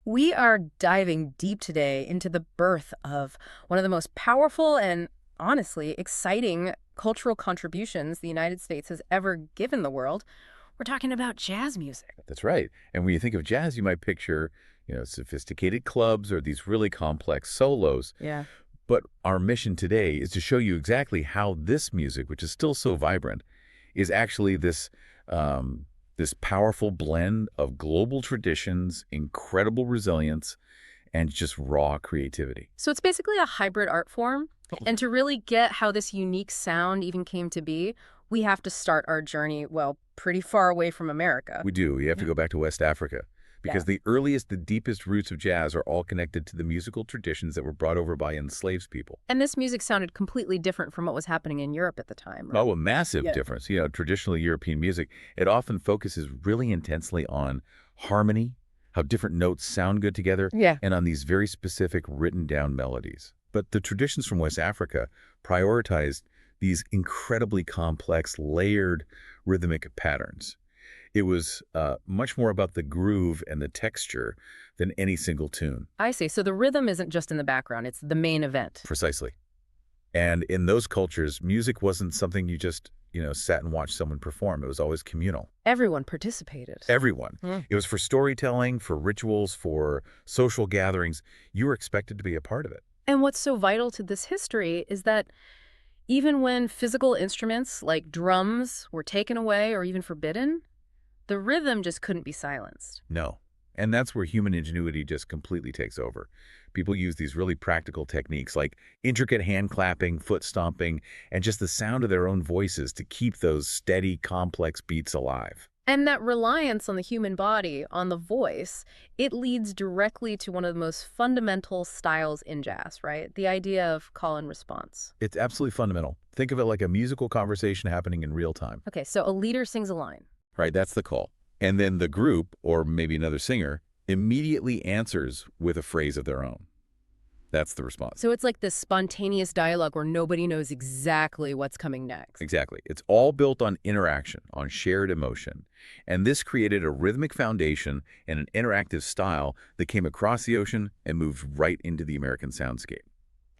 We are diving deep today into the birth of one of the most powerful and honestly exciting cultural contributions the United States has ever given the world. We're talking about jazz music. That's right. And when you think of jazz, you might picture, sophisticated clubs or these really complex solos. Yeah. But our mission today is to show you exactly how this music, which is still so vibrant, is actually this powerful blend of global traditions, incredible resilience, and just raw creativity. So it's basically a hybrid art form. And to really get how this unique sound even came to be, we have to start our journey, well, pretty far away from America. We do. You have to Yeah. go back to West Africa Yeah. because the earliest, the deepest roots of jazz are all connected to the musical traditions that were brought over by enslaved people. And this music sounded completely different from what was happening in Europe at the time, right? Oh, a massive Yeah. difference. Traditional European music, it often focuses really intensely on harmony, how different notes sound good together, Yeah. and on these very specific written down melodies. But the traditions from West Africa prioritized these incredibly complex, layered rhythmic patterns. It was much more about the groove and the texture than any single tune. I see. So the rhythm isn't just in the background, it's the main event. Precisely. And in those cultures, music wasn't something you just, sat and watched someone perform. It was always communal. Everyone participated. Everyone. Mm. It was for storytelling, for rituals, for social gatherings. You were expected to be a part of it. And what's so vital to this history is that even when physical instruments like drums were taken away or even forbidden, the rhythm just couldn't be silenced. No. And that's where human ingenuity just completely takes over. People use these really practical techniques like intricate hand clapping, foot stomping, and just the sound of their own voices to keep those steady, complex beats alive. And that reliance on the human body, on the voice, it leads directly to one of the most fundamental styles in jazz, right? The idea of call and response. It's absolutely fundamental. Think of it like a musical conversation happening in real time. Okay, so a leader sings a line. Right, that's the call. And then the group, or maybe another singer, immediately answers with a phrase of their own. That's the response. So it's like this spontaneous dialogue where nobody knows exactly what's coming next. Exactly. It's all built on interaction, on shared emotion. And this created a rhythmic foundation and an interactive style that came across the ocean and moved right into the American soundscape.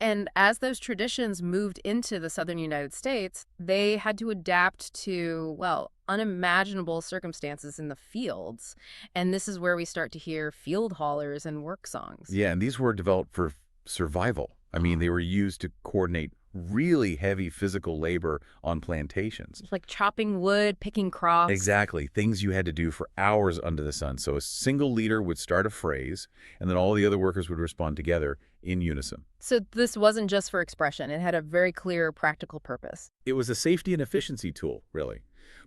And as those traditions moved into the southern United States, they had to adapt to, well, unimaginable circumstances in the fields. And this is where we start to hear field hollers and work songs. Yeah, and these were developed for survival. I mean, they were used to coordinate really heavy physical labor on plantations. It's like chopping wood, picking crops. Exactly. Things you had to do for hours under the sun. So a single leader would start a phrase, and then all the other workers would respond together in unison. So this wasn't just for expression. It had a very clear practical purpose. It was a safety and efficiency tool, really.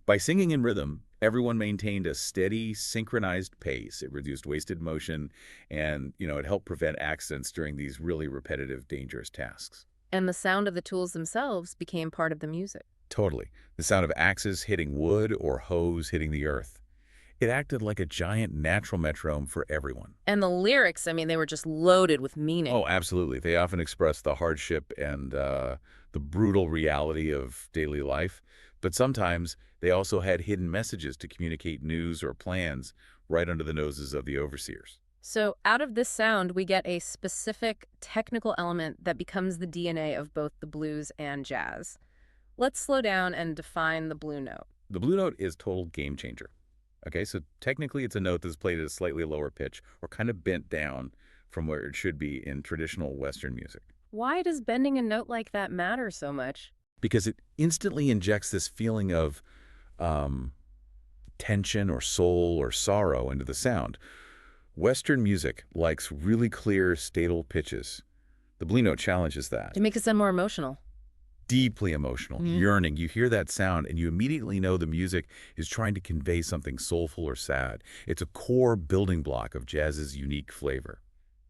By singing in rhythm, everyone maintained a steady, synchronized pace. It reduced wasted motion, and, it helped prevent accidents during these really repetitive, dangerous tasks. And the sound of the tools themselves became part of the music. Totally. The sound of axes hitting wood or hoes hitting the earth. It acted like a giant natural metronome for everyone. And the lyrics, I mean, they were just loaded with meaning. Oh, absolutely. They often express the hardship and the brutal reality of daily life. But sometimes they also had hidden messages to communicate news or plans right under the noses of the overseers. So out of this sound, we get a specific technical element that becomes the DNA of both the blues and jazz. Let's slow down and define the blue note. The blue note is total game changer. Okay, so technically it's a note that's played at a slightly lower pitch or kind of bent down from where it should be in traditional Western music. Why does bending a note like that matter so much? Because it instantly injects this feeling of tension or soul or sorrow into the sound. Western music likes really clear, stable pitches. The blue note challenges that. It makes it sound more emotional. Deeply emotional, yearning. You hear that sound and you immediately know the music is trying to convey something soulful or sad. It's a core building block of jazz's unique flavor.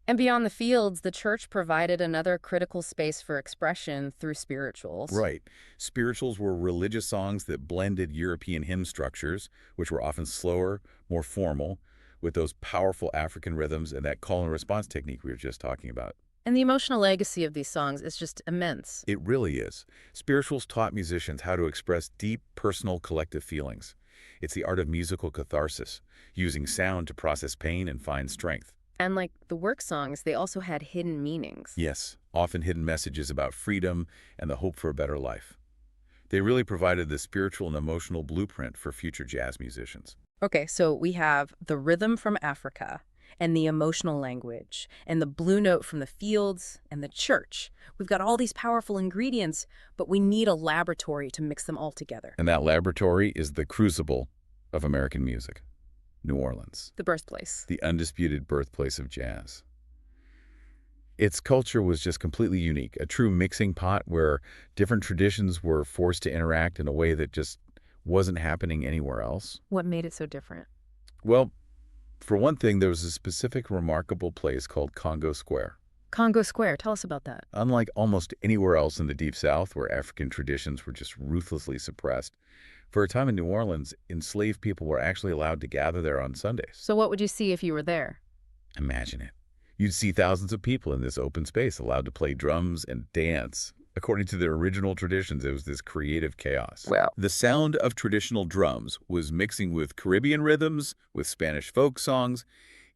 And beyond the fields, the church provided another critical space for expression through spirituals. Right. Spirituals were religious songs that blended European hymn structures, which were often slower, more formal, with those powerful African rhythms and that call and response technique we were just talking about. And the emotional legacy of these songs is just immense. It really is. Spirituals taught musicians how to express deep, personal, collective feelings. It's the art of musical catharsis, using sound to process pain and find strength. And like the work songs, they also had hidden meanings. Yes, often hidden messages about freedom and the hope for a better life. They really provided the spiritual and emotional blueprint for future jazz musicians. Okay, so we have the rhythm from Africa and the emotional language and the blue note from the fields and the church. We've got all these powerful ingredients, but we need a laboratory to mix them all together. And that laboratory is the crucible of American music, New Orleans, The birthplace. the undisputed birthplace of jazz. Its culture was just completely unique, a true mixing pot where different traditions were forced to interact in a way that just wasn't happening anywhere else. What made it so different? Well, for one thing, there was a specific remarkable place called Congo Square. Congo Square, tell us about that. Unlike almost anywhere else in the Deep South where African traditions were just ruthlessly suppressed, for a time in New Orleans, enslaved people were actually allowed to gather there on Sundays. So what would you see if you were there? Imagine it. You'd see thousands of people in this open space allowed to play drums and dance. According to their original traditions, it was this creative chaos. Wow. The sound of traditional drums was mixing with Caribbean rhythms, with Spanish folk songs,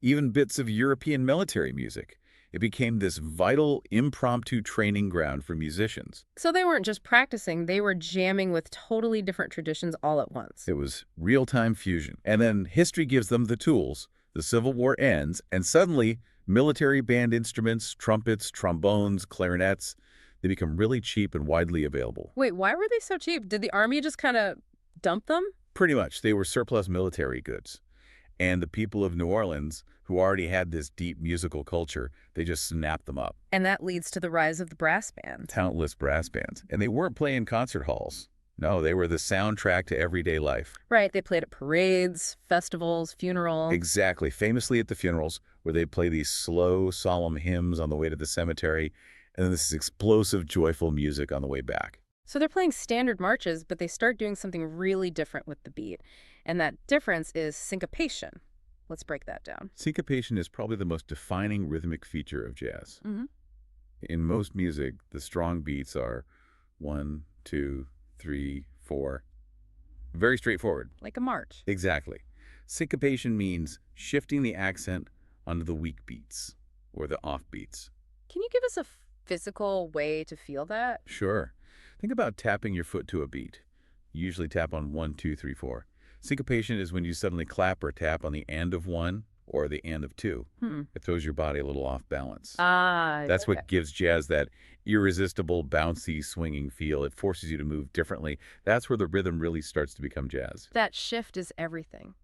even bits of European military music. It became this vital, impromptu training ground for musicians. So they weren't just practicing, they were jamming with totally different traditions all at once. It was real-time fusion. And then history gives them the tools. The Civil War ends, and suddenly military band instruments, trumpets, trombones, clarinets, they become really cheap and widely available. Wait, why were they so cheap? Did the army just kind of dump them? Pretty much, they were surplus military goods. And the people of New Orleans, who already had this deep musical culture, they just snapped them up. And that leads to the rise of the brass band. Countless brass bands. And they weren't playing concert halls. No, they were the soundtrack to everyday life. Right, they played at parades, festivals, funerals. Exactly. Famously at the funerals, where they'd play these slow, solemn hymns on the way to the cemetery, and then this explosive, joyful music on the way back. So they're playing standard marches, but they start doing something really different with the beat. And that difference is syncopation. Let's break that down. Syncopation is probably the most defining rhythmic feature of jazz. Mm-hmm. In most music, the strong beats are 1, 2, 3, 4. Very straightforward. Like a march. Exactly. Syncopation means shifting the accent onto the weak beats or the off beats. Can you give us a physical way to feel that? Sure. Think about tapping your foot to a beat. You usually tap on 1, 2, 3, 4. Syncopation is when you suddenly clap or tap on the end of 1 or the end of 2. It throws your body a little off balance. That's Okay. what gives jazz that irresistible, bouncy, swinging feel. It forces you to move differently. That's where the rhythm really starts to become jazz. That shift is everything.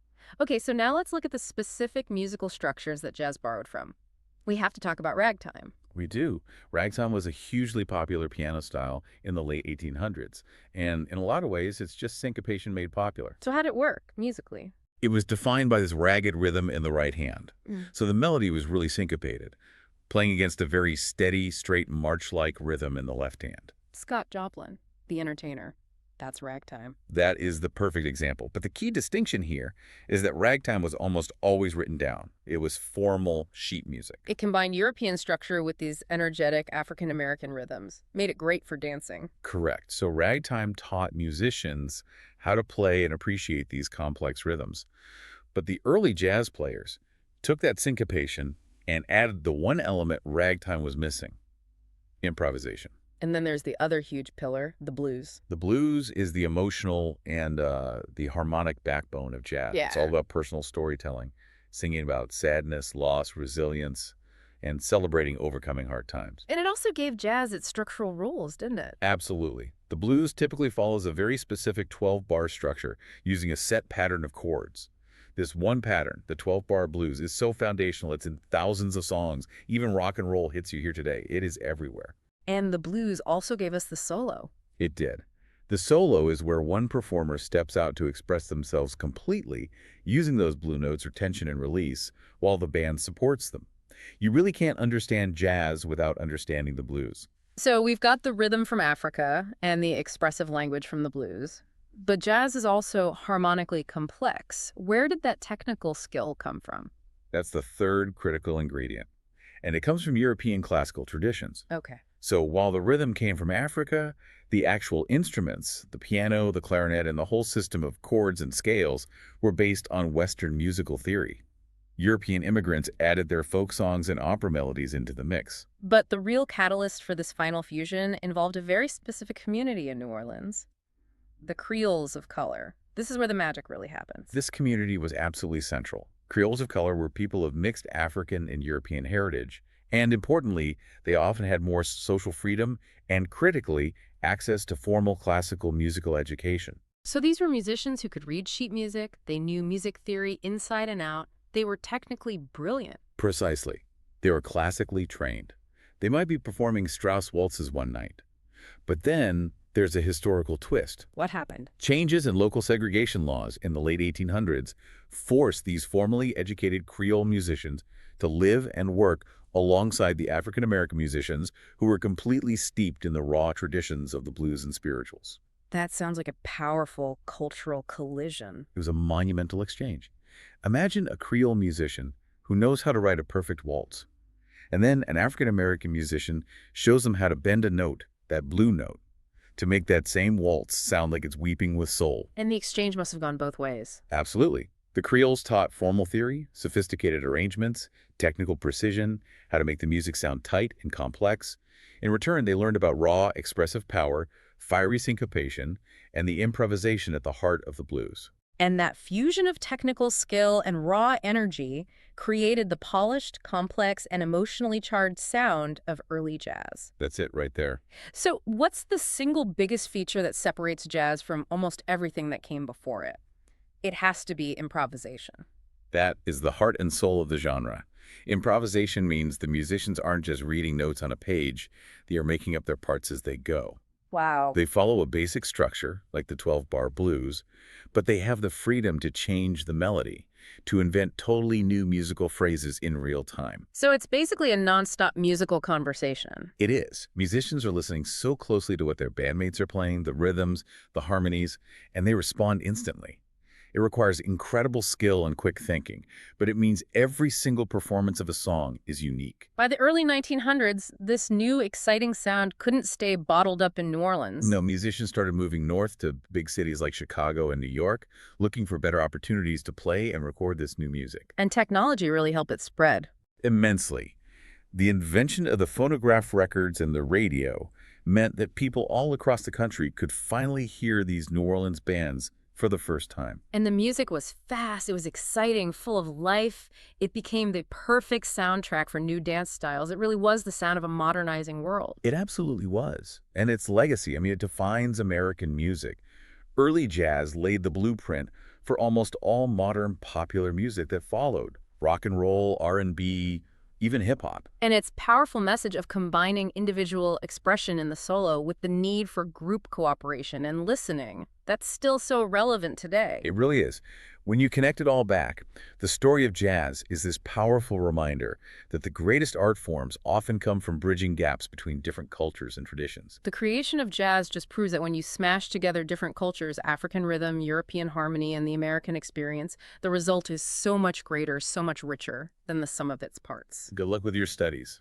Okay, so now let's look at the specific musical structures that jazz borrowed from. We have to talk about ragtime. We do. Ragtime was a hugely popular piano style in the late 1800s, and in a lot of ways, it's just syncopation made popular. So how'd it work musically? It was defined by this ragged rhythm in the right hand. So the melody was really syncopated, playing against a very steady, straight march-like rhythm in the left hand. Scott Joplin, the entertainer. That's ragtime. That is the perfect example. But the key distinction here is that ragtime was almost always written down. It was formal sheet music. It combined European structure with these energetic African-American rhythms, made it great for dancing. Correct. So ragtime taught musicians how to play and appreciate these complex rhythms. But the early jazz players took that syncopation and added the one element ragtime was missing: improvisation. And then there's the other huge pillar, the blues. The blues is the emotional and the harmonic backbone of jazz. It's all Yeah. about personal storytelling, singing about sadness, loss, resilience, and celebrating overcoming hard times. And it also gave jazz its structural rules, didn't it? Absolutely. The blues typically follows a very specific 12-bar structure using a set pattern of chords. This one pattern, the 12-bar blues, is so foundational it's in thousands of songs. Even rock and roll hits you hear today. It is everywhere. And the blues also gave us the solo. It did. The solo is where one performer steps out to express themselves completely, using those blue notes or tension and release, while the band supports them. You really can't understand jazz without understanding the blues. So we've got the rhythm from Africa and the expressive language from the blues. But jazz is also harmonically complex. Where did that technical skill come from? That's the third critical ingredient. And it comes from European classical traditions. Okay. So while the rhythm came from Africa, the actual instruments, the piano, the clarinet, and the whole system of chords and scales were based on Western musical theory. European immigrants added their folk songs and opera melodies into the mix. But the real catalyst for this final fusion involved a very specific community in New Orleans, the Creoles of color. This is where the magic really happens. This community was absolutely central. Creoles of color were people of mixed African and European heritage, and importantly, they often had more social freedom and, critically, access to formal classical musical education. So these were musicians who could read sheet music, they knew music theory inside and out, they were technically brilliant. Precisely. They were classically trained. They might be performing Strauss waltzes one night. But then there's a historical twist. What happened? Changes in local segregation laws in the late 1800s forced these formally educated Creole musicians to live and work alongside the African-American musicians who were completely steeped in the raw traditions of the blues and spirituals. That sounds like a powerful cultural collision. It was a monumental exchange. Imagine a Creole musician who knows how to write a perfect waltz, and then an African-American musician shows them how to bend a note, that blue note, to make that same waltz sound like it's weeping with soul. And the exchange must have gone both ways. Absolutely. The Creoles taught formal theory, sophisticated arrangements, technical precision, how to make the music sound tight and complex. In return, they learned about raw, expressive power, fiery syncopation, and the improvisation at the heart of the blues. And that fusion of technical skill and raw energy created the polished, complex, and emotionally charged sound of early jazz. That's it right there. So what's the single biggest feature that separates jazz from almost everything that came before it? It has to be improvisation. That is the heart and soul of the genre. Improvisation means the musicians aren't just reading notes on a page, they are making up their parts as they go. Wow. They follow a basic structure, like the 12-bar blues, but they have the freedom to change the melody, to invent totally new musical phrases in real time. So it's basically a nonstop musical conversation. It is. Musicians are listening so closely to what their bandmates are playing, the rhythms, the harmonies, and they respond instantly. It requires incredible skill and quick thinking, but it means every single performance of a song is unique. By the early 1900s, this new, exciting sound couldn't stay bottled up in New Orleans. No, musicians started moving north to big cities like Chicago and New York, looking for better opportunities to play and record this new music. And technology really helped it spread. Immensely. The invention of the phonograph records and the radio meant that people all across the country could finally hear these New Orleans bands for the first time. And the music was fast, it was exciting, full of life. It became the perfect soundtrack for new dance styles. It really was the sound of a modernizing world. It absolutely was. And its legacy, it defines American music. Early jazz laid the blueprint for almost all modern popular music that followed. Rock and roll, R&B, even hip-hop. And its powerful message of combining individual expression in the solo with the need for group cooperation and listening, that's still so relevant today. It really is. When you connect it all back, the story of jazz is this powerful reminder that the greatest art forms often come from bridging gaps between different cultures and traditions. The creation of jazz just proves that when you smash together different cultures, African rhythm, European harmony, and the American experience, the result is so much greater, so much richer than the sum of its parts. Good luck with your studies.